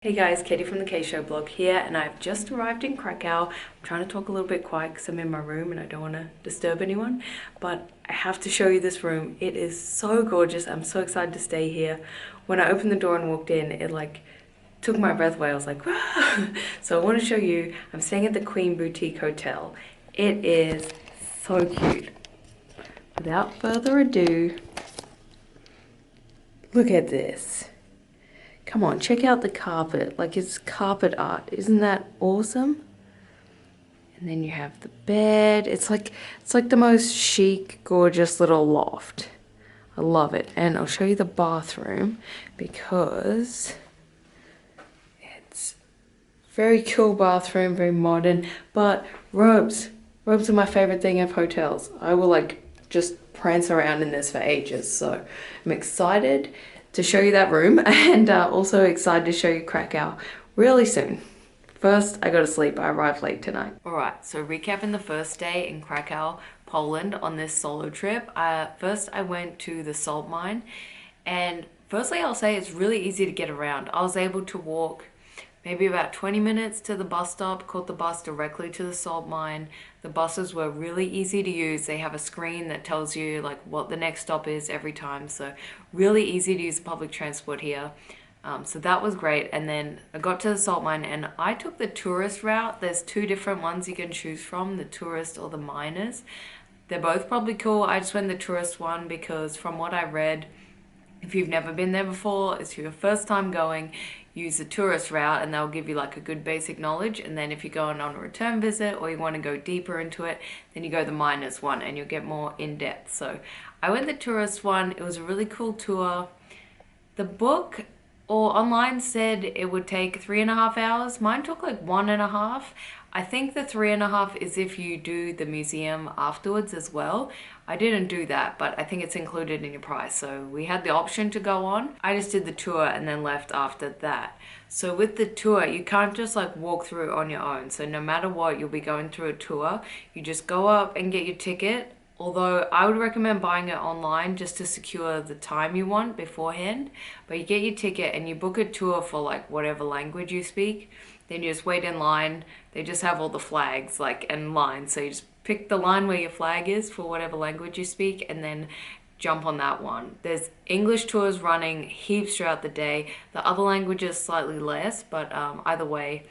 Hey guys, Katie from the K Show blog here, and I've just arrived in Krakow. I'm trying to talk a little bit quiet because I'm in my room and I don't want to disturb anyone, but I have to show you this room. It is so gorgeous. I'm so excited to stay here. When I opened the door and walked in, it like took my breath away. I was like, "Wah!" So I want to show you, I'm staying at the Queen Boutique Hotel. It is so cute. Without further ado, look at this. Come on, check out the carpet. Like, it's carpet art. Isn't that awesome? And then you have the bed. It's like the most chic, gorgeous little loft. I love it. And I'll show you the bathroom because it's very cool bathroom, very modern. But robes. Robes are my favorite thing of hotels. I will like just prance around in this for ages. So I'm excited to show you that room, and also excited to show you Krakow really soon. First, I go to sleep. I arrived late tonight. Alright, so recapping the first day in Krakow, Poland on this solo trip. First, I went to the salt mine, and firstly, I'll say it's really easy to get around. I was able to walk maybe about 20 minutes to the bus stop, caught the bus directly to the salt mine. The buses were really easy to use. They have a screen that tells you like what the next stop is every time. So really easy to use public transport here. So that was great. And then I got to the salt mine and I took the tourist route. There's two different ones you can choose from, the tourist or the miners. They're both probably cool. I just went the tourist one because from what I read, if you've never been there before, it's your first time going, use the tourist route and they'll give you like a good basic knowledge. And then if you're going on a return visit or you want to go deeper into it, then you go the miners one and you'll get more in depth. So I went the tourist one. It was a really cool tour. The book or online said it would take 3.5 hours. Mine took like 1.5. I think the 3.5 is if you do the museum afterwards as well. I didn't do that, but I think it's included in your price. So we had the option to go on. I just did the tour and then left after that. So with the tour, you can't just like walk through on your own. So no matter what, you'll be going through a tour. You just go up and get your ticket. Although I would recommend buying it online just to secure the time you want beforehand. But you get your ticket and you book a tour for like whatever language you speak. Then you just wait in line. They just have all the flags like in line. So you just pick the line where your flag is for whatever language you speak and then jump on that one. There's English tours running heaps throughout the day. The other languages slightly less, but either way,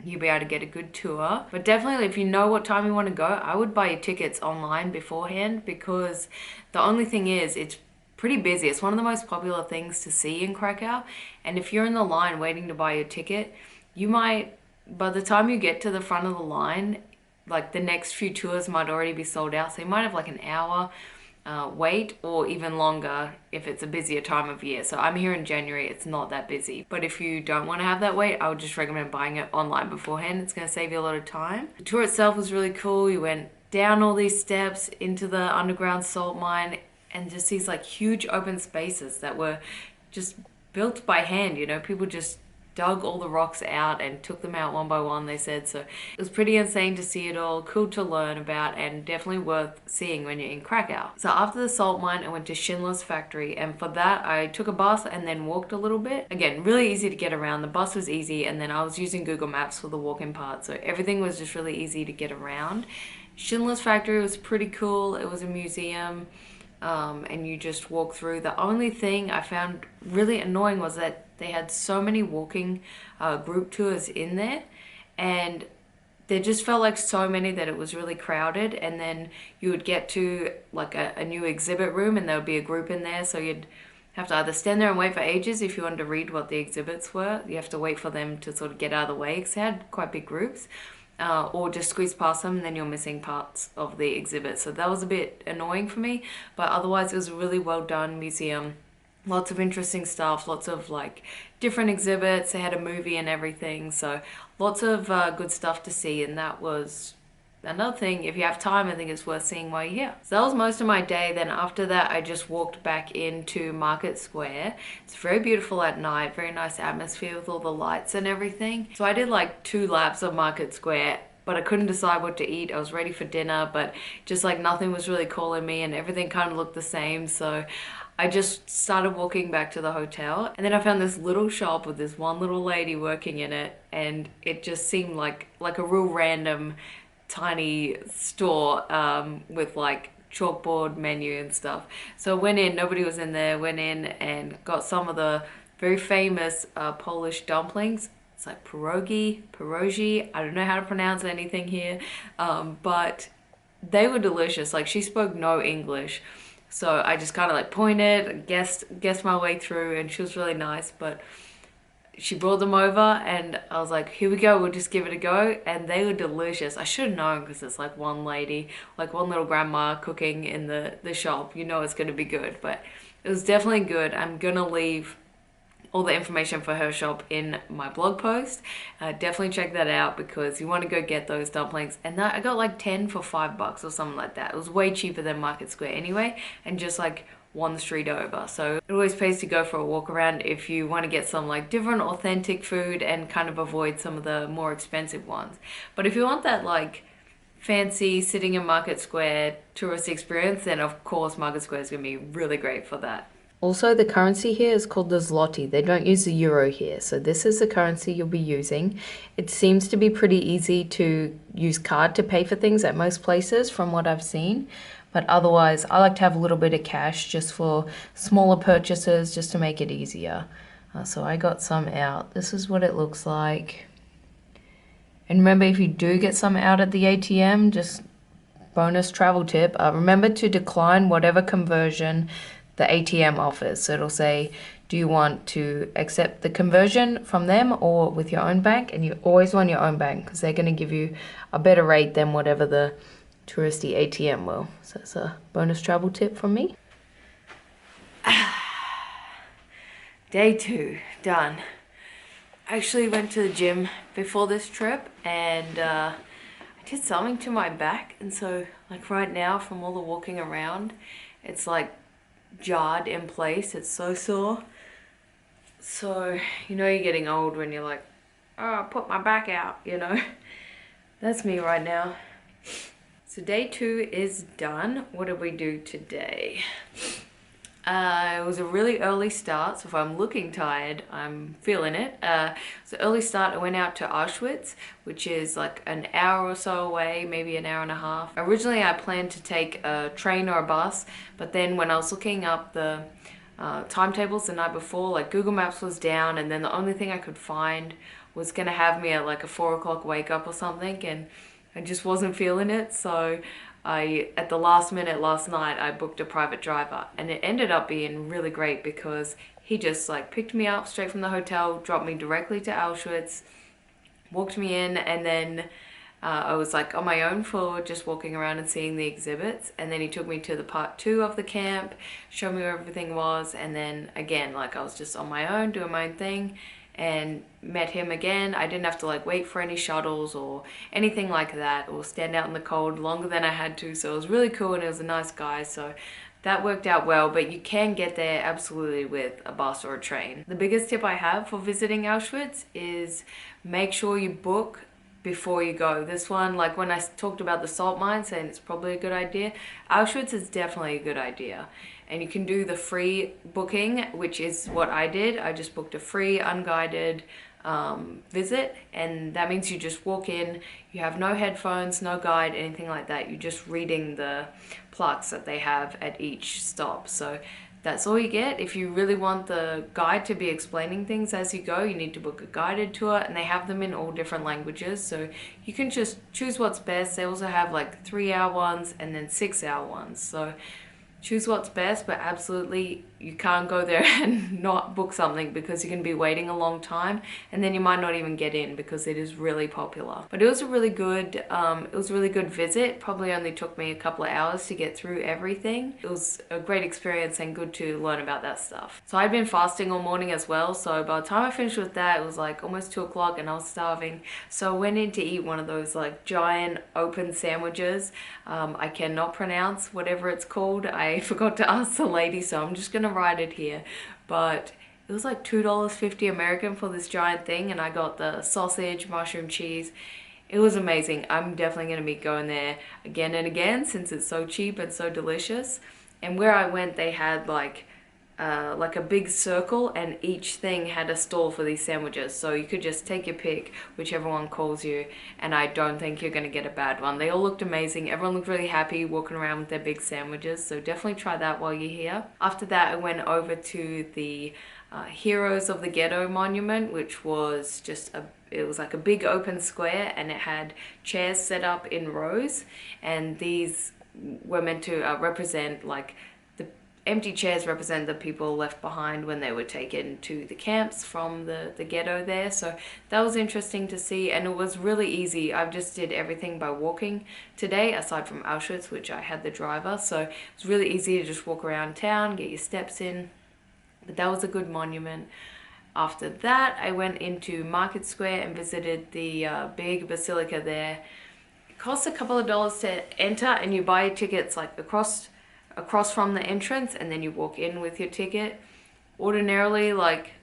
you'll be able to get a good tour. But definitely if you know what time you want to go, I would buy your tickets online beforehand because the only thing is it's pretty busy. It's one of the most popular things to see in Krakow. And if you're in the line waiting to buy your ticket, you might, by the time you get to the front of the line, like the next few tours might already be sold out. So you might have like an hour wait or even longer if it's a busier time of year. So I'm here in January, it's not that busy. But if you don't want to have that wait, I would just recommend buying it online beforehand. It's going to save you a lot of time. The tour itself was really cool. We went down all these steps into the underground salt mine and just these like huge open spaces that were just built by hand, you know, people just dug all the rocks out and took them out one by one, they said. So it was pretty insane to see it all, cool to learn about, and definitely worth seeing when you're in Krakow. So after the salt mine, I went to Schindler's factory, and for that I took a bus and then walked a little bit. Again, really easy to get around. The bus was easy, and then I was using Google Maps for the walking part, so everything was just really easy to get around. Schindler's factory was pretty cool. It was a museum. And you just walk through. The only thing I found really annoying was that they had so many walking group tours in there, and there just felt like so many that it was really crowded. And then you would get to like a new exhibit room and there would be a group in there, so you'd have to either stand there and wait for ages if you wanted to read what the exhibits were. You have to wait for them to sort of get out of the way because they had quite big groups. Or just squeeze past them and then you're missing parts of the exhibit. So that was a bit annoying for me, but otherwise it was a really well done museum. Lots of interesting stuff, lots of like different exhibits. They had a movie and everything, so lots of good stuff to see. And that was another thing, if you have time, I think it's worth seeing while you're here. So that was most of my day. Then after that, I just walked back into Market Square. It's very beautiful at night, very nice atmosphere with all the lights and everything. So I did like 2 laps of Market Square, but I couldn't decide what to eat. I was ready for dinner, but just like nothing was really calling me and everything kind of looked the same. So I just started walking back to the hotel, and then I found this little shop with this one little lady working in it, and it just seemed like a real random tiny store with like chalkboard menu and stuff. So I went in, nobody was in there, went in and got some of the very famous Polish dumplings. It's like pierogi. I don't know how to pronounce anything here, but they were delicious. Like, she spoke no English, so I just kind of like pointed, guessed my way through, and she was really nice. But she brought them over, and I was like, here we go, we'll just give it a go. And they were delicious. I should have known, because it's like one lady, like one little grandma cooking in the shop. You know it's going to be good. But it was definitely good. I'm gonna leave all the information for her shop in my blog post. Definitely check that out, because you want to go get those dumplings. And I got like 10 for $5 or something like that. It was way cheaper than Market Square anyway, and just like one street over. So it always pays to go for a walk around if you want to get some like different authentic food and kind of avoid some of the more expensive ones. But if you want that like fancy sitting in Market Square tourist experience, then of course Market Square is going to be really great for that. Also, the currency here is called the zloty. They don't use the euro here, so this is the currency you'll be using. It seems to be pretty easy to use card to pay for things at most places from what I've seen. But otherwise, I like to have a little bit of cash just for smaller purchases, just to make it easier. So I got some out. This is what it looks like. And remember, if you do get some out at the ATM, just bonus travel tip, remember to decline whatever conversion the ATM offers. So it'll say, do you want to accept the conversion from them or with your own bank? And you always want your own bank, because they're going to give you a better rate than whatever the touristy ATM will. So it's a bonus travel tip from me. Day 2 done. I actually went to the gym before this trip, and I did something to my back, and so like right now from all the walking around, it's like jarred in place. It's so sore. So you know you're getting old when you're like, oh, put my back out, you know. That's me right now. So day 2 is done. What did we do today? It was a really early start, so if I'm looking tired, I'm feeling it. So early start, I went out to Auschwitz, which is like an hour or so away, maybe an hour and a half. Originally, I planned to take a train or a bus, but then when I was looking up the timetables the night before, like Google Maps was down, and then the only thing I could find was gonna have me at like a 4 o'clock wake up or something, and I just wasn't feeling it. So at the last minute last night, I booked a private driver, and it ended up being really great, because he just like picked me up straight from the hotel, dropped me directly to Auschwitz, walked me in, and then I was like on my own for just walking around and seeing the exhibits. And then he took me to the part 2 of the camp, showed me where everything was, and then again, like I was just on my own doing my own thing, and met him again. I didn't have to like wait for any shuttles or anything like that, or stand out in the cold longer than I had to. So it was really cool, and it was a nice guy, so that worked out well. But you can get there absolutely with a bus or a train. The biggest tip I have for visiting Auschwitz is make sure you book before you go. This one, like when I talked about the salt mine, saying it's probably a good idea, Auschwitz is definitely a good idea. And you can do the free booking, which is what I did. I just booked a free unguided visit, and that means you just walk in, you have no headphones, no guide, anything like that. You're just reading the plaques that they have at each stop. So that's all you get. If you really want the guide to be explaining things as you go, you need to book a guided tour, and they have them in all different languages, so you can just choose what's best. They also have like 3-hour ones and then 6-hour ones, so choose what's best. But absolutely you can't go there and not book something, because you're going to be waiting a long time, and then you might not even get in, because it is really popular. But it was a really good visit. Probably only took me a couple of hours to get through everything. It was a great experience and good to learn about that stuff. So I'd been fasting all morning as well, so by the time I finished with that, it was like almost 2 o'clock, and I was starving. So I went in to eat one of those like giant open sandwiches. I cannot pronounce whatever it's called. I forgot to ask the lady, so I'm just gonna write it here. But it was like $2.50 American for this giant thing, and I got the sausage, mushroom, cheese. It was amazing. I'm definitely going to be going there again and again, since it's so cheap and so delicious. And where I went, they had like like a big circle, and each thing had a stall for these sandwiches, so you could just take your pick, whichever one calls you, and I don't think you're gonna get a bad one. They all looked amazing. Everyone looked really happy walking around with their big sandwiches, so definitely try that while you're here. After that, I went over to the Heroes of the Ghetto monument, which was it was like a big open square, and it had chairs set up in rows, and these were meant to represent, like, empty chairs represent the people left behind when they were taken to the camps from the ghetto there. So that was interesting to see, and it was really easy. I just did everything by walking today, aside from Auschwitz, which I had the driver. So it was really easy to just walk around town, get your steps in. But that was a good monument. After that, I went into Market Square and visited the big basilica there. It costs a couple of dollars to enter, and you buy your tickets like across from the entrance, and then you walk in with your ticket. Ordinarily, like,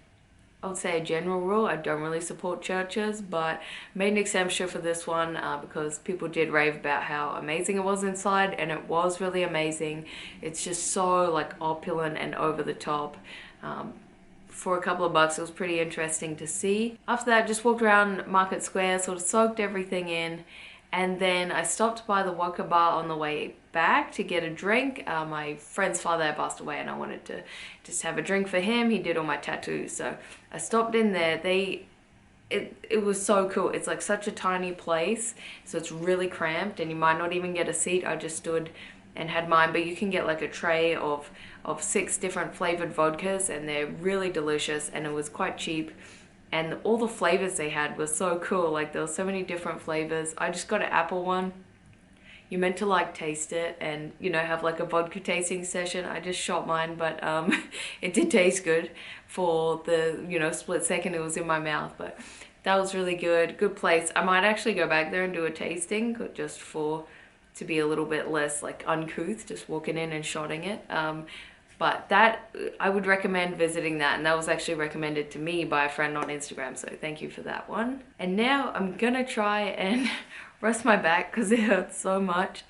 I would say a general rule, I don't really support churches, but made an exemption for this one because people did rave about how amazing it was inside, and it was really amazing. It's just so, like, opulent and over the top. For a couple of bucks, it was pretty interesting to see. After that, I just walked around Market Square, sort of soaked everything in, and then I stopped by the vodka bar on the way back to get a drink. My friend's father had passed away, and I wanted to just have a drink for him. He did all my tattoos, so I stopped in there. It was so cool. It's like such a tiny place, so it's really cramped, and you might not even get a seat. I just stood and had mine, but you can get like a tray of 6 different flavored vodkas, and they're really delicious, and it was quite cheap. And all the flavors they had were so cool. Like, there were so many different flavors. I just got an apple one. You're meant to, like, taste it and, you know, have like a vodka tasting session. I just shot mine, but it did taste good for the, you know, split second it was in my mouth. But that was really good. Good place. I might actually go back there and do a tasting just to be a little bit less, like, uncouth, just walking in and shotting it. But that, I would recommend visiting that, and that was actually recommended to me by a friend on Instagram, so thank you for that one. And now I'm gonna try and rest my back because it hurts so much,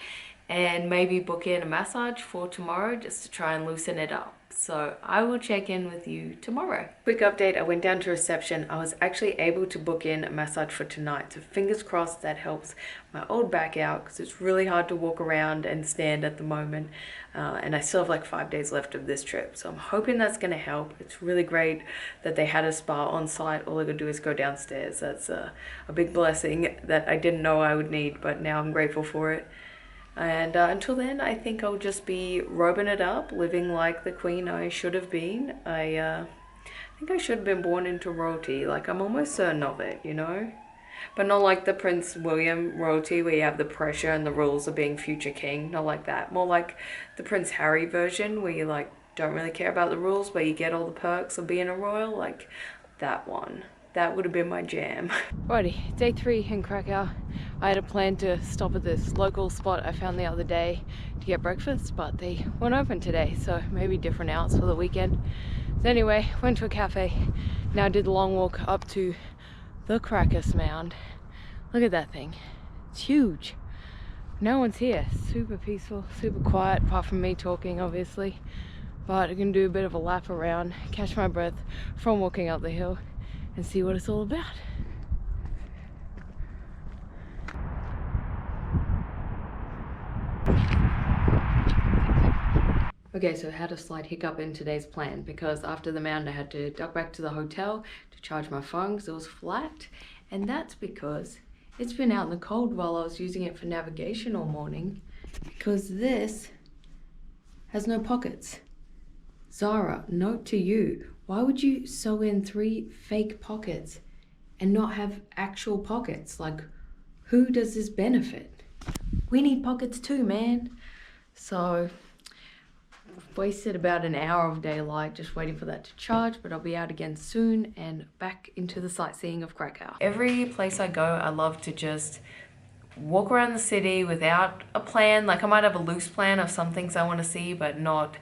and maybe book in a massage for tomorrow just to try and loosen it up. So I will check in with you tomorrow. Quick update, I went down to reception. I was actually able to book in a massage for tonight, so fingers crossed that helps my old back out, because it's really hard to walk around and stand at the moment. And I still have like 5 days left of this trip, so I'm hoping that's gonna help. It's really great that they had a spa on site. All I gotta do is go downstairs. That's a big blessing that I didn't know I would need, but now I'm grateful for it. And until then, I think I'll just be robing it up, living like the queen I should have been. I think I should have been born into royalty. Like, I'm almost certain of it, you know? But not like the Prince William royalty where you have the pressure and the rules of being future king. Not like that. More like the Prince Harry version where you, like, don't really care about the rules, but you get all the perks of being a royal. Like, that one. That would have been my jam. Righty, day 3 in Krakow. I had a plan to stop at this local spot I found the other day to get breakfast, but they weren't open today, so maybe different hours for the weekend. So anyway, went to a cafe. Now did the long walk up to the Krakow mound. Look at that thing. It's huge. No one's here. Super peaceful, super quiet, apart from me talking, obviously. But I can do a bit of a lap around, catch my breath from walking up the hill, and see what it's all about. Okay, so I had a slight hiccup in today's plan because after the mound I had to duck back to the hotel to charge my phone because it was flat, and that's because it's been out in the cold while I was using it for navigation all morning, because this has no pockets. Zara, note to you, why would you sew in 3 fake pockets and not have actual pockets? Like, who does this benefit? We need pockets too, man. So wasted about an hour of daylight just waiting for that to charge, but I'll be out again soon and back into the sightseeing of Krakow. Every place I go, I love to just walk around the city without a plan. Like, I might have a loose plan of some things I want to see, but not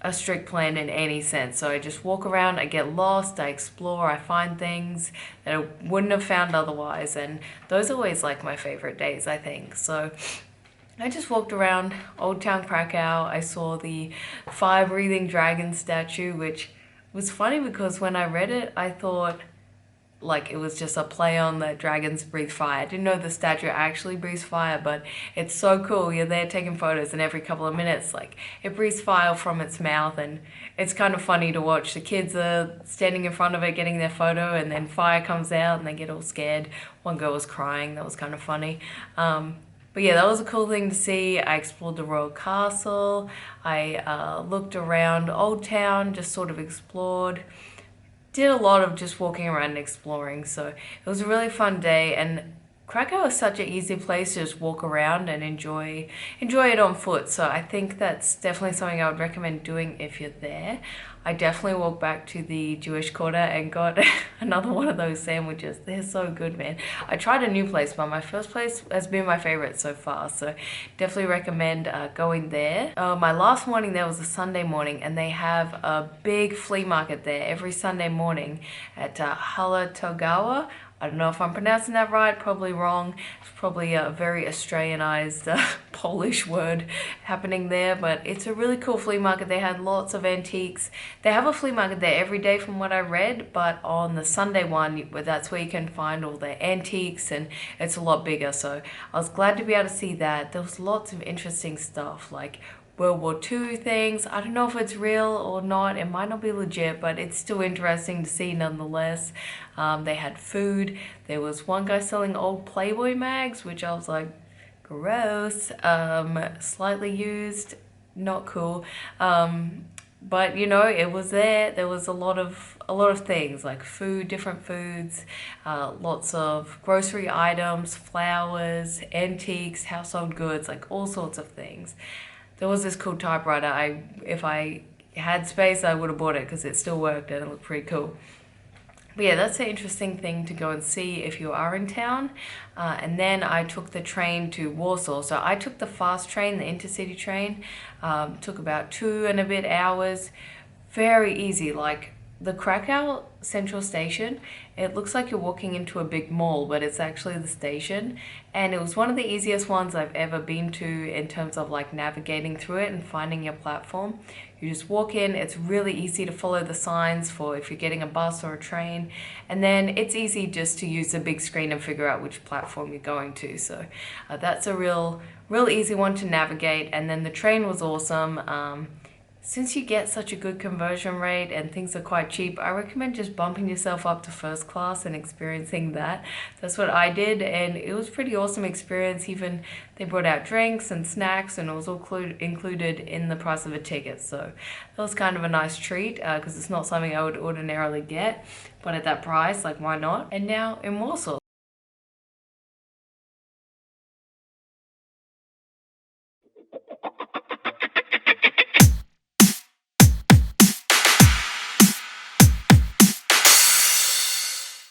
a strict plan in any sense. So I just walk around, I get lost, I explore, I find things that I wouldn't have found otherwise, and those are always like my favorite days, I think. So I just walked around Old Town Krakow. I saw the fire-breathing dragon statue, which was funny because when I read it, I thought like it was just a play on the dragons breathe fire. I didn't know the statue actually breathes fire, but it's so cool. You're there taking photos and every couple of minutes, like it breathes fire from its mouth, and it's kind of funny to watch. The kids are standing in front of it getting their photo, and then fire comes out and they get all scared. One girl was crying. That was kind of funny. But yeah, that was a cool thing to see. I explored the royal castle. I looked around Old Town, just sort of explored. Did a lot of just walking around and exploring, so it was a really fun day. And Krakow is such an easy place to just walk around and enjoy it on foot, so I think that's definitely something I would recommend doing if you're there. I definitely walked back to the Jewish Quarter and got another one of those sandwiches. They're so good, man. I tried a new place, but my first place has been my favorite so far, so definitely recommend going there. My last morning there was a Sunday morning, and they have a big flea market there every Sunday morning at Halatogawa. I don't know if I'm pronouncing that right, probably wrong. It's probably a very Australianized Polish word happening there, but it's a really cool flea market. They had lots of antiques. They have a flea market there every day from what I read, but on the Sunday one, that's where you can find all the antiques, and it's a lot bigger, so I was glad to be able to see that. There was lots of interesting stuff, like World War II things. I don't know if it's real or not. It might not be legit, but it's still interesting to see nonetheless. They had food. There was one guy selling old Playboy mags, which I was like, gross. Slightly used, not cool. But you know, it was there. There was a lot of things like food, different foods, lots of grocery items, flowers, antiques, household goods, like all sorts of things. There was this cool typewriter. If I had space, I would have bought it because it still worked and it looked pretty cool. But yeah, that's an interesting thing to go and see if you are in town. And then I took the train to Warsaw. So I took the fast train, the intercity train. Took about 2 and a bit hours. Very easy. Like the Krakow Central Station, it looks like you're walking into a big mall, but it's actually the station. And it was one of the easiest ones I've ever been to in terms of like navigating through it and finding your platform. You just walk in, it's really easy to follow the signs for if you're getting a bus or a train. And then it's easy just to use the big screen and figure out which platform you're going to. So that's a real easy one to navigate. And then the train was awesome. Since you get such a good conversion rate and things are quite cheap, I recommend just bumping yourself up to first class and experiencing that. That's what I did, and it was a pretty awesome experience. Even they brought out drinks and snacks, and it was all included in the price of a ticket. So that was kind of a nice treat because it's not something I would ordinarily get, but at that price, like why not? And now in Warsaw.